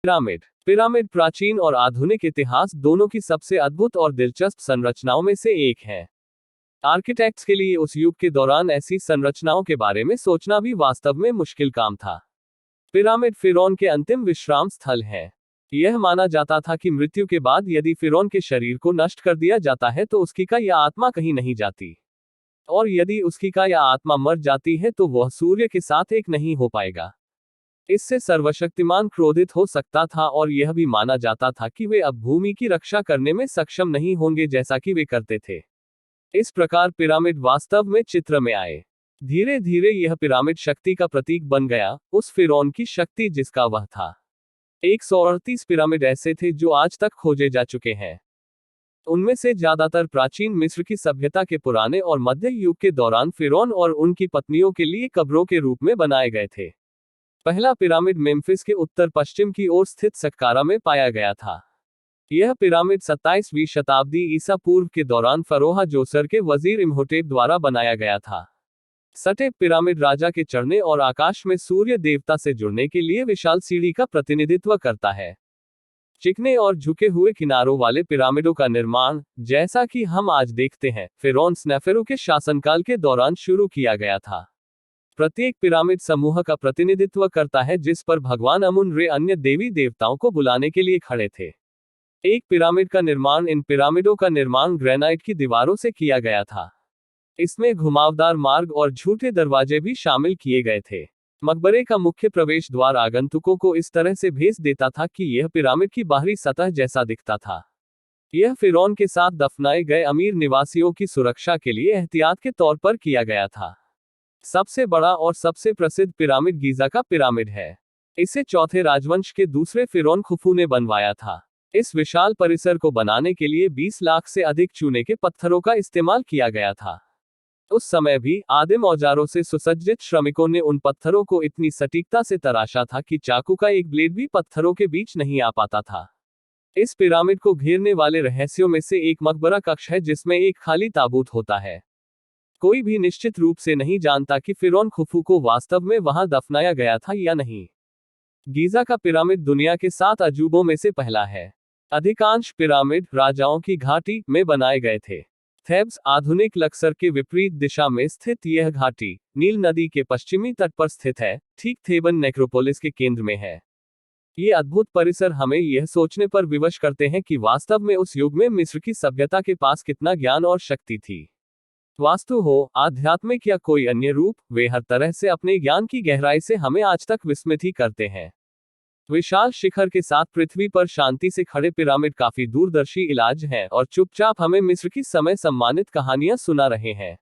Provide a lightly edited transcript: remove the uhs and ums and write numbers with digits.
Pyramid pyramid प्राचीन और आधुनिक इतिहास दोनों की सबसे अद्भुत और दिलचस्प संरचनाओं में से एक है। आर्किटेक्ट्स के लिए उस युग के दौरान ऐसी संरचनाओं के बारे में सोचना भी वास्तव में मुश्किल काम था। पिरामिड फिरौन के अंतिम विश्राम स्थल है। यह माना जाता था कि मृत्यु के बाद यदि फिरौन के शरीर को नष्ट कर दिया जाता है तो उसकी का या आत्मा कहीं नहीं जाती, और यदि उसकी का या आत्मा मर जाती है तो वह सूर्य के साथ एक नहीं हो पाएगा। इससे सर्वशक्तिमान क्रोधित हो सकता था और यह भी माना जाता था कि वे अब भूमि की रक्षा करने में सक्षम नहीं होंगे जैसा कि वे करते थे। इस प्रकार पिरामिड वास्तव में चित्र में आए। धीरे धीरे यह पिरामिड शक्ति का प्रतीक बन गया, उस फिरौन की शक्ति जिसका वह था। 138 पिरामिड ऐसे थे जो आज तक खोजे जा चुके हैं। उनमें से ज्यादातर प्राचीन मिस्र की सभ्यता के पुराने और मध्य युग के दौरान फिरौन और उनकी पत्नियों के लिए कब्रों के रूप में बनाए गए थे। पहला पिरामिड मेम्फिस के उत्तर पश्चिम की ओर स्थित सक्कारा में पाया गया था। यह पिरामिड 27वीं शताब्दी ईसा पूर्व के दौरान फरोहा जोसर के वजीर इम्होटेप द्वारा बनाया गया था। सटेप पिरामिड राजा के चढ़ने और आकाश में सूर्य देवता से जुड़ने के लिए विशाल सीढ़ी का प्रतिनिधित्व करता है। चिकने और झुके हुए किनारों वाले पिरामिडों का निर्माण, जैसा कि हम आज देखते हैं, फिरौन स्नेफेरू के शासनकाल के दौरान शुरू किया गया था। प्रत्येक पिरामिड समूह का प्रतिनिधित्व करता है जिस पर भगवान अमुन रे अन्य देवी देवताओं को बुलाने के लिए खड़े थे। एक पिरामिड का निर्माण इन पिरामिडों का निर्माण ग्रेनाइट की दीवारों से किया गया था। इसमें घुमावदार मार्ग और झूठे दरवाजे भी शामिल किए गए थे। मकबरे का मुख्य प्रवेश द्वार आगंतुकों को इस तरह से भेज देता था कि यह पिरामिड की बाहरी सतह जैसा दिखता था। यह फिरौन के साथ दफनाए गए अमीर निवासियों की सुरक्षा के लिए एहतियात के तौर पर किया गया था। सबसे बड़ा और सबसे प्रसिद्ध पिरामिड गीजा का पिरामिड है। इसे चौथे राजवंश के दूसरे फिरौन खुफू ने बनवाया था। इस विशाल परिसर को बनाने के लिए 20 लाख से अधिक चूने के पत्थरों का इस्तेमाल किया गया था। उस समय भी आदिम औजारों से सुसज्जित श्रमिकों ने उन पत्थरों को इतनी सटीकता से तराशा था कि चाकू का एक ब्लेड भी पत्थरों के बीच नहीं आ पाता था। इस पिरामिड को घेरने वाले रहस्यों में से एक मकबरा कक्ष है जिसमें एक खाली ताबूत होता है। कोई भी निश्चित रूप से नहीं जानता कि फिरौन खुफू को वास्तव में वहां दफनाया गया था या नहीं। गीजा का पिरामिड दुनिया के 7 अजूबों में से पहला है। अधिकांश पिरामिड राजाओं की घाटी में बनाए गए थे। थेब्स, आधुनिक लक्सर के विपरीत दिशा में स्थित यह घाटी, नील नदी के पश्चिमी तट पर स्थित है, ठीक थेबन नेक्रोपोलिस के केंद्र में है। ये अद्भुत परिसर हमें यह सोचने पर विवश करते हैं कि वास्तव में उस युग में मिस्र की सभ्यता के पास कितना ज्ञान और शक्ति थी। वास्तु हो, आध्यात्मिक या कोई अन्य रूप, वे हर तरह से अपने ज्ञान की गहराई से हमें आज तक विस्मित ही करते हैं। विशाल शिखर के साथ पृथ्वी पर शांति से खड़े पिरामिड काफी दूरदर्शी इलाज हैं और चुपचाप हमें मिस्र की समय सम्मानित कहानियां सुना रहे हैं।